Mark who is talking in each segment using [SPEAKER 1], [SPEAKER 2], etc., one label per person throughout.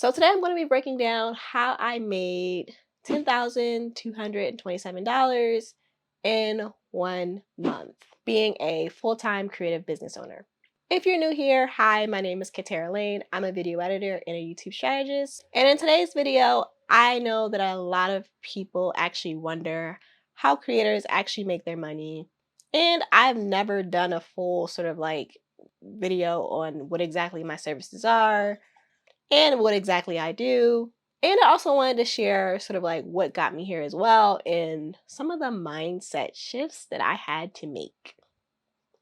[SPEAKER 1] So today I'm going to be breaking down how I made $10,227 in 1 month being a full-time creative business owner. If you're new here, hi, my name is Catara Lane. I'm a video editor and a YouTube strategist. And in today's video, I know that a lot of people actually wonder how creators actually make their money. And I've never done a full sort of like video on what exactly my services are and what exactly I do. And I also wanted to share sort of like what got me here as well and some of the mindset shifts that I had to make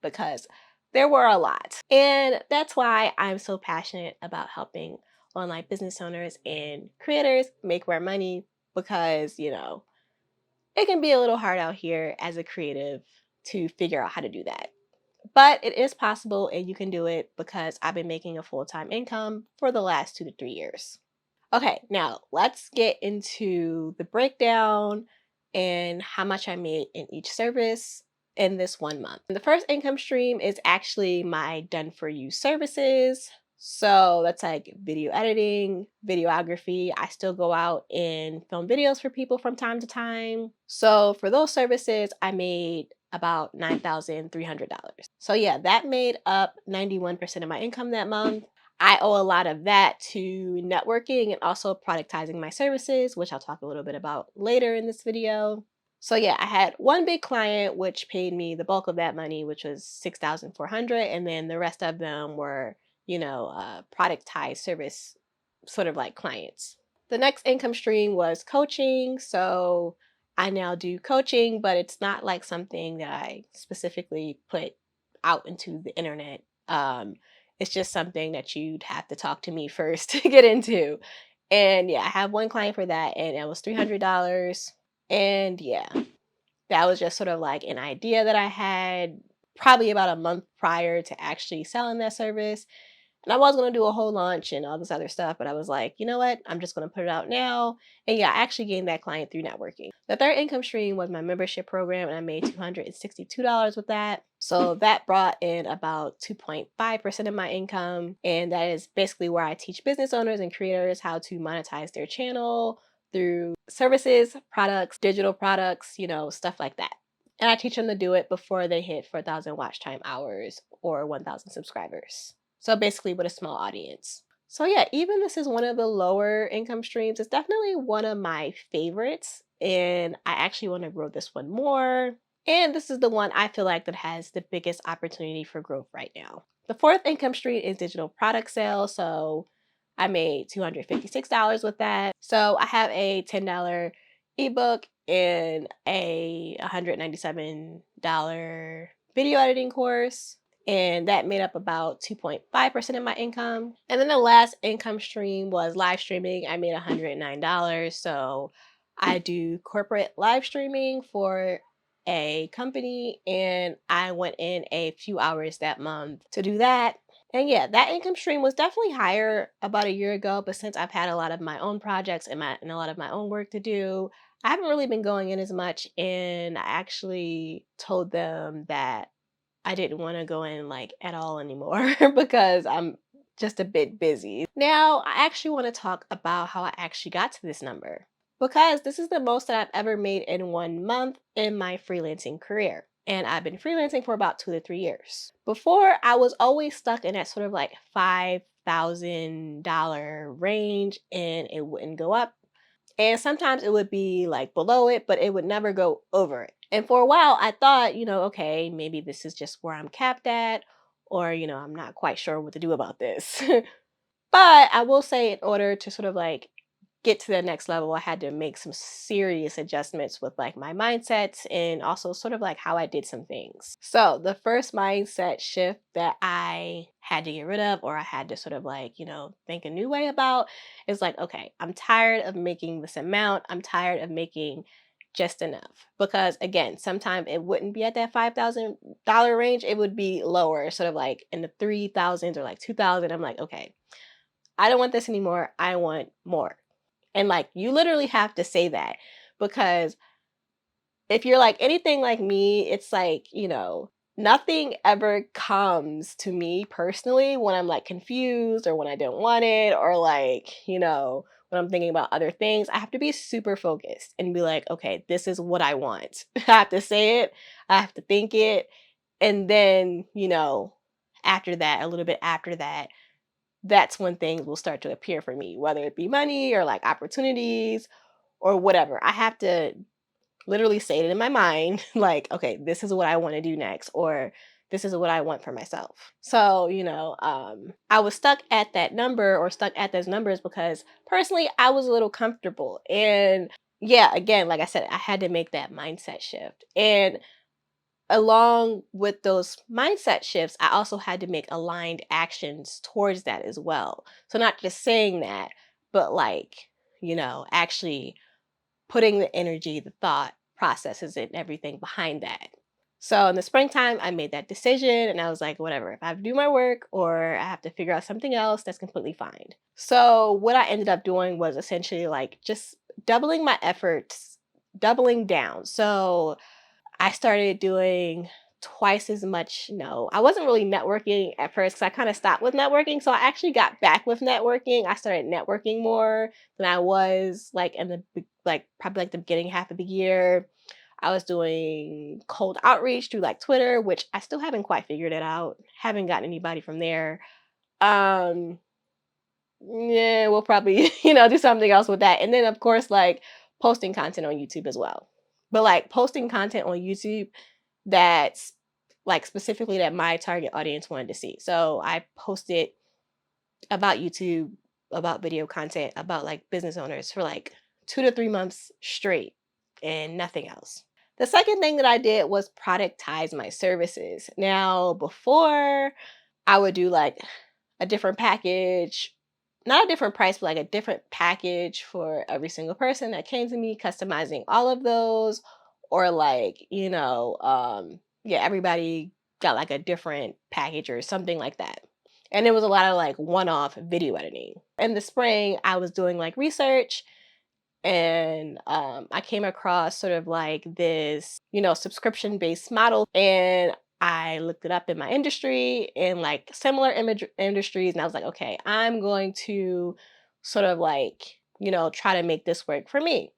[SPEAKER 1] because there were a lot. And that's why I'm so passionate about helping online business owners and creators make more money because, it can be a little hard out here as a creative to figure out how to do that. But it is possible and you can do it because I've been making a full-time income for the last 2 to 3 years. Okay, now let's get into the breakdown and how much I made in each service in this 1 month. The first income stream is actually my done for you services. So that's like video editing, videography. I still go out and film videos for people from time to time. So for those services, I made about $9,300. So yeah, that made up 91% of my income that month. I owe a lot of that to networking and also productizing my services, which I'll talk a little bit about later in this video. So yeah, I had one big client which paid me the bulk of that money, which was 6,400, and then the rest of them were, productized service sort of like clients. The next income stream was coaching. So I now do coaching, but it's not like something that I specifically put out into the internet. It's just something that you'd have to talk to me first to get into. And yeah, I have one client for that, and it was $300. And yeah, that was just sort of like an idea that I had probably about a month prior to actually selling that service. And I was going to do a whole launch and all this other stuff, but I was like, you know what? I'm just going to put it out now. And yeah, I actually gained that client through networking. The third income stream was my membership program, and I made $262 with that. So that brought in about 2.5% of my income. And that is basically where I teach business owners and creators how to monetize their channel through services, products, digital products, stuff like that. And I teach them to do it before they hit 4,000 watch time hours or 1,000 subscribers. So basically with a small audience. So yeah, even this is one of the lower income streams. It's definitely one of my favorites. And I actually want to grow this one more. And this is the one I feel like that has the biggest opportunity for growth right now. The fourth income stream is digital product sales. So I made $256 with that. So I have a $10 ebook and a $197 video editing course. And that made up about 2.5% of my income. And then the last income stream was live streaming. I made $109. So I do corporate live streaming for a company, and I went in a few hours that month to do that. And yeah, that income stream was definitely higher about a year ago, but since I've had a lot of my own projects and a lot of my own work to do, I haven't really been going in as much. And I actually told them that I didn't want to go in like at all anymore because I'm just a bit busy. Now, I actually want to talk about how I actually got to this number because this is the most that I've ever made in 1 month in my freelancing career. And I've been freelancing for about 2 to 3 years. Before, I was always stuck in that sort of like $5,000 range, and it wouldn't go up. And sometimes it would be like below it, but it would never go over it. And for a while, I thought, okay, maybe this is just where I'm capped at, or, I'm not quite sure what to do about this. But I will say, in order to sort of like get to the next level, I had to make some serious adjustments with like my mindsets and also sort of like how I did some things. So the first mindset shift that I had to get rid of, or I had to sort of like, think a new way about, is like, okay, I'm tired of making this amount. I'm tired of making just enough. Because again, sometimes it wouldn't be at that $5,000 range. It would be lower, sort of like in the 3,000s or like 2,000. I'm like, okay, I don't want this anymore. I want more. And like, you literally have to say that, because if you're like anything like me, it's like, nothing ever comes to me personally when I'm like confused or when I don't want it or like, when I'm thinking about other things. I have to be super focused and be like, okay, this is what I want. I have to say it, I have to think it. And then, after that, a little bit after that, that's when things will start to appear for me, whether it be money or like opportunities or whatever. I have to literally say it in my mind, like, okay, this is what I want to do next, or this is what I want for myself. So, I was stuck at that number or stuck at those numbers because personally I was a little comfortable. And yeah, again, like I said, I had to make that mindset shift. And along with those mindset shifts, I also had to make aligned actions towards that as well. So, not just saying that, but like, actually putting the energy, the thought processes, and everything behind that. So in the springtime, I made that decision and I was like, whatever, if I have to do my work or I have to figure out something else, that's completely fine. So what I ended up doing was essentially like just doubling my efforts, doubling down. So I started doing twice as much. No, I wasn't really networking at first because I kind of stopped with networking. So I actually got back with networking. I started networking more than I was like in like probably like the beginning half of the year. I was doing cold outreach through like Twitter, which I still haven't quite figured it out. Haven't gotten anybody from there. Um, yeah, we'll probably, do something else with that. And then of course, like posting content on YouTube as well. But like posting content on YouTube that's like specifically that my target audience wanted to see. So I posted about YouTube, about video content, about like business owners for like 2 to 3 months straight and nothing else. The second thing that I did was productize my services. Now, before I would do like a different package, not a different price, but like a different package for every single person that came to me, customizing all of those, or like, yeah, everybody got like a different package or something like that. And it was a lot of like one off video editing. In the spring, I was doing like research and I came across sort of like this, subscription based model. And I looked it up in my industry and like similar industries. And I was like, okay, I'm going to sort of like, try to make this work for me.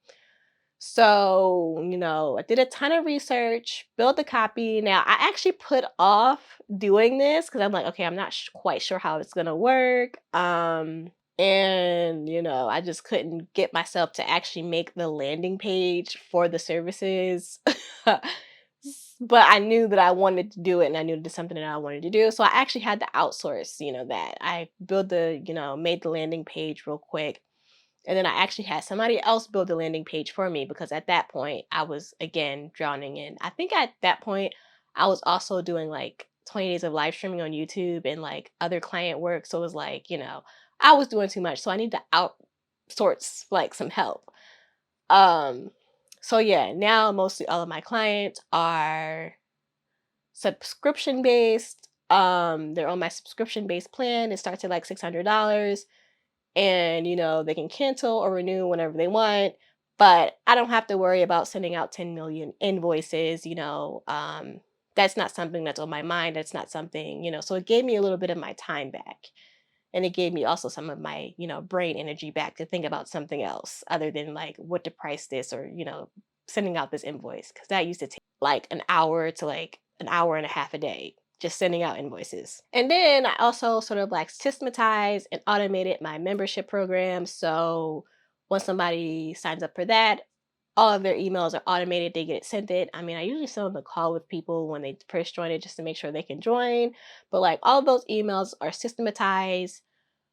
[SPEAKER 1] So, I did a ton of research, built the copy. Now, I actually put off doing this because I'm like, okay, I'm not quite sure how it's going to work. And, I just couldn't get myself to actually make the landing page for the services. But I knew that I wanted to do it and I knew it was something that I wanted to do. So I actually had to outsource, that. I built made the landing page real quick. And then I actually had somebody else build the landing page for me because at that point I was again drowning in. I think at that point I was also doing like 20 days of live streaming on YouTube and like other client work. So it was like, I was doing too much. So I need to outsource like some help. Um so yeah, now mostly all of my clients are subscription based. They're on my subscription based plan. It starts at like $600 and they can cancel or renew whenever they want, but I don't have to worry about sending out 10 million invoices. That's not something that's on my mind. That's not something, so it gave me a little bit of my time back, and it gave me also some of my brain energy back to think about something else other than like what to price this or sending out this invoice, because that used to take like an hour to like an hour and a half a day just sending out invoices. And then I also sort of like systematized and automated my membership program. So once somebody signs up for that, all of their emails are automated. They get sent it. I mean, I usually send them a call with people when they first join it just to make sure they can join. But like all of those emails are systematized.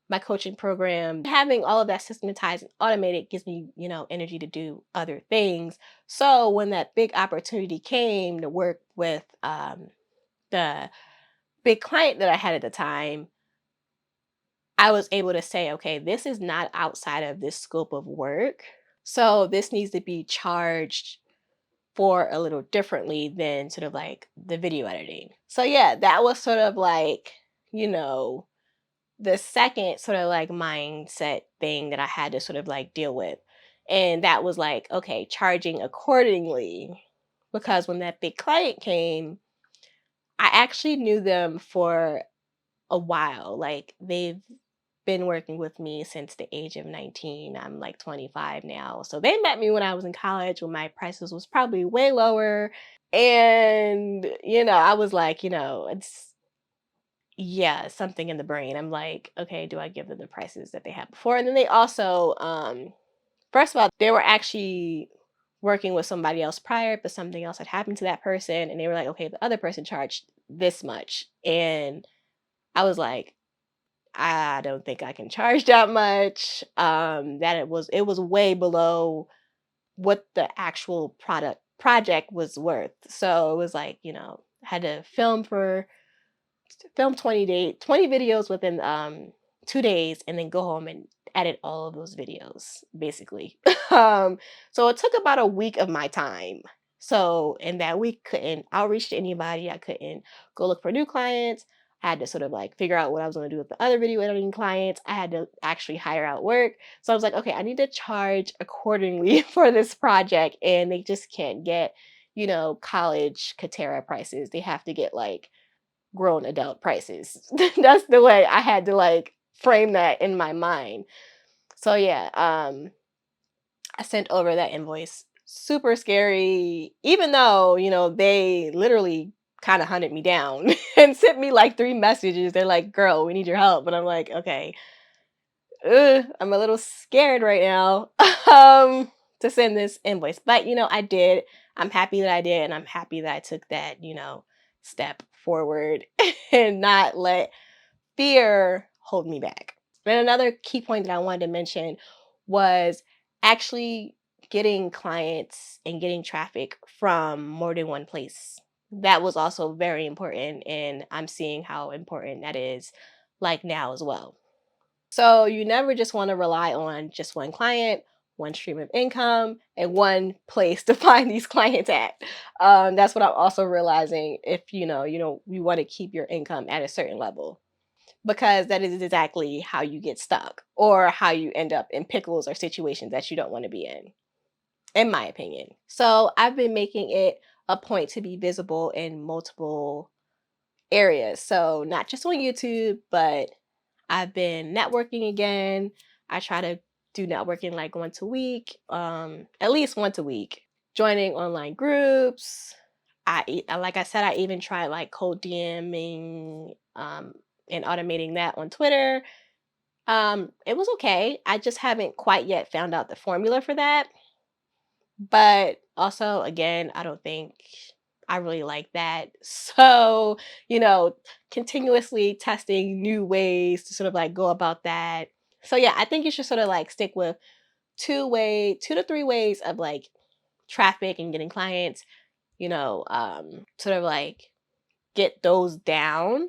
[SPEAKER 1] My coaching program, having all of that systematized and automated gives me, energy to do other things. So when that big opportunity came to work with the big client that I had at the time, I was able to say, okay, this is not outside of this scope of work. So this needs to be charged for a little differently than sort of like the video editing. So yeah, that was sort of like, you know, the second sort of like mindset thing that I had to sort of like deal with. And that was like, okay, charging accordingly. Because when that big client came, I actually knew them for a while. Like they've been working with me since the age of 19. I'm like 25 now. So they met me when I was in college when my prices was probably way lower. And, I was like, it's yeah, something in the brain. I'm like, okay, do I give them the prices that they had before? And then they also, first of all, they were actually working with somebody else prior, but something else had happened to that person. And they were like, okay, the other person charged this much. And I was like, I don't think I can charge that much. That it was way below what the actual project was worth. So it was like, had to film 20 videos within 2 days and then go home and edit all of those videos basically. um so it took about a week of my time. So in that week, couldn't outreach to anybody. I couldn't go look for new clients. I had to sort of like figure out what I was going to do with the other video editing clients. I had to actually hire out work. So I was like, okay, I need to charge accordingly for this project, and they just can't get college Catara prices. They have to get like grown adult prices. That's the way I had to like frame that in my mind. So yeah, I sent over that invoice. Super scary, even though, they literally kind of hunted me down and sent me like 3 messages. They're like, girl, we need your help. But I'm like, okay, I'm a little scared right now to send this invoice. But, I did. I'm happy that I did. And I'm happy that I took that, step forward and not let fear hold me back. And another key point that I wanted to mention was actually getting clients and getting traffic from more than one place. That was also very important, and I'm seeing how important that is like now as well. So you never just want to rely on just one client, one stream of income, and one place to find these clients at. That's what I'm also realizing. If you want to keep your income at a certain level, because that is exactly how you get stuck or how you end up in pickles or situations that you don't want to be in my opinion. So I've been making it a point to be visible in multiple areas. So not just on YouTube, but I've been networking again. I try to do networking like once a week, at least once a week. Joining online groups. Like I said, I even tried like cold DMing and automating that on Twitter. It was okay. I just haven't quite yet found out the formula for that. But also, again, I don't think I really like that. So, continuously testing new ways to sort of like go about that. So yeah, I think you should sort of like stick with 2 to 3 ways of like traffic and getting clients, sort of like get those down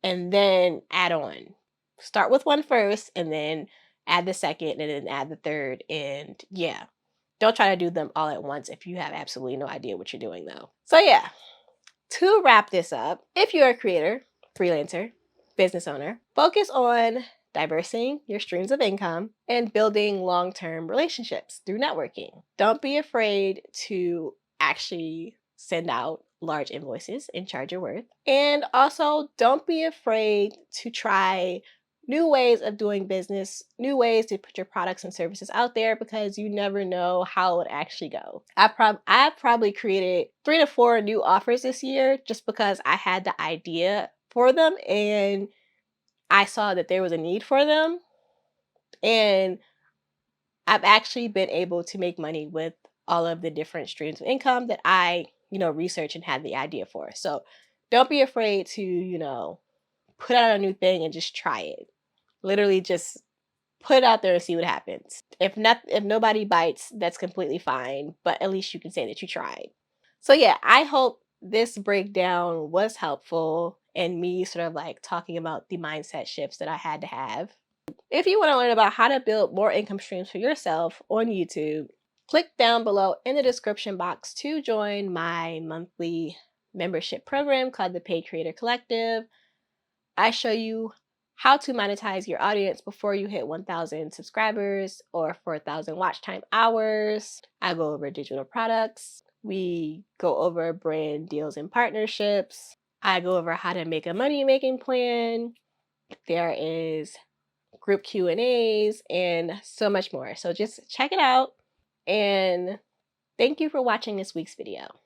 [SPEAKER 1] and then add on. Start with one first and then add the second and then add the third. And yeah, don't try to do them all at once if you have absolutely no idea what you're doing though. So yeah, to wrap this up, if you're a creator, freelancer, business owner, focus on diversifying your streams of income and building long-term relationships through networking. Don't be afraid to actually send out large invoices and charge your worth. And also, don't be afraid to try new ways of doing business, new ways to put your products and services out there, because you never know how it would actually go. I probably created 3 to 4 new offers this year just because I had the idea for them and I saw that there was a need for them. And I've actually been able to make money with all of the different streams of income that I, research and had the idea for. So don't be afraid to, put out a new thing and just try it. Literally just put it out there and see what happens. If nobody bites, that's completely fine, but at least you can say that you tried. So yeah, I hope this breakdown was helpful and me sort of like talking about the mindset shifts that I had to have. If you want to learn about how to build more income streams for yourself on YouTube, click down below in the description box to join my monthly membership program called the Paid Creator Collective. I show you how to monetize your audience before you hit 1,000 subscribers or 4,000 watch time hours. I go over digital products. We go over brand deals and partnerships. I go over how to make a money-making plan. There is group Q&As and so much more. So just check it out, and thank you for watching this week's video.